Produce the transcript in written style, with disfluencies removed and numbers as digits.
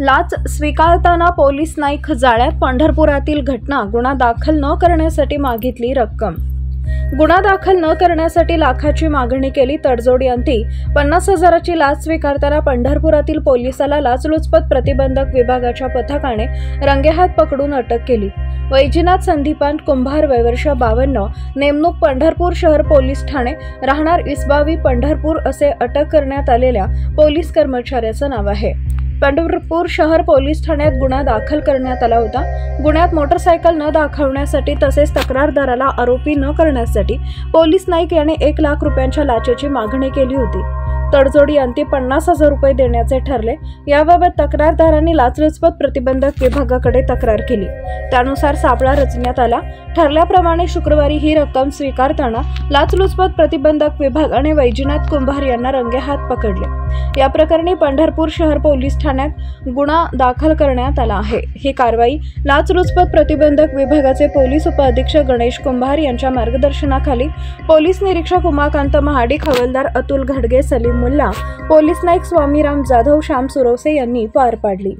लाच स्वीकारताना पोलीस नाईक जाळ्यात. पंढरपुरातील घटना. गुन्हा दाखल न करण्यासाठी मागितली रक्कम. गुन्हा दाखल न करण्यासाठी लाखाची मागणी केली. तडजोडी अंती 50,000ची लाच स्वीकारताना पंढरपुरातील पोलिसाला लाचलुचपत प्रतिबंधक विभागाच्या पथकाने रंगेहात पकडून अटक केली. वैजनाथ संदीपान कुंभार, वय वर्ष 52, नेमणूक पंढरपूर शहर पोलीस ठाणे, राहणार इसबावी पंढरपूर असे अटक करण्यात आलेल्या पोलीस कर्मचाऱ्याचं नाव आहे. पंढरपूर शहर पोलीस ठाण्यात गुन्हा दाखल करण्यात आला होता. गुन्ह्यात मोटरसायकल न दाखवण्यासाठी तसेच तक्रारदाराला आरोपी न करण्यासाठी पोलीस नाईक याने 1 लाख रुपयांच्या लाचेची मागणी केली होती. तडजोडी अंती 50,000 रुपये देण्याचे ठरले. याबाबत तक्रारदारांनी लाचलुचपत प्रतिबंधक विभागाकडे तक्रार केली. त्यानुसार सापळा रचण्यात आला. ठरल्याप्रमाणे शुक्रवारी ही रक्कम स्वीकारताना लाचलुचपत प्रतिबंधक विभागाने वैजनाथ कुंभार यांना रंगेहात पकडले. या प्रकरणी पंढरपूर शहर पोलीस ठाण्यात गुन्हा दाखल करण्यात आला आहे. ही कारवाई लाचलुचपत प्रतिबंधक विभागाचे पोलीस उपअधीक्षक गणेश कुंभार यांच्या मार्गदर्शनाखाली पोलीस निरीक्षक उमाकांत महाडिक, हवालदार अतुल घाडगे, सलीम मुल्ला, पोलीस नाईक स्वामीराम जाधव, श्याम सुरवसे यांनी पार पाडली.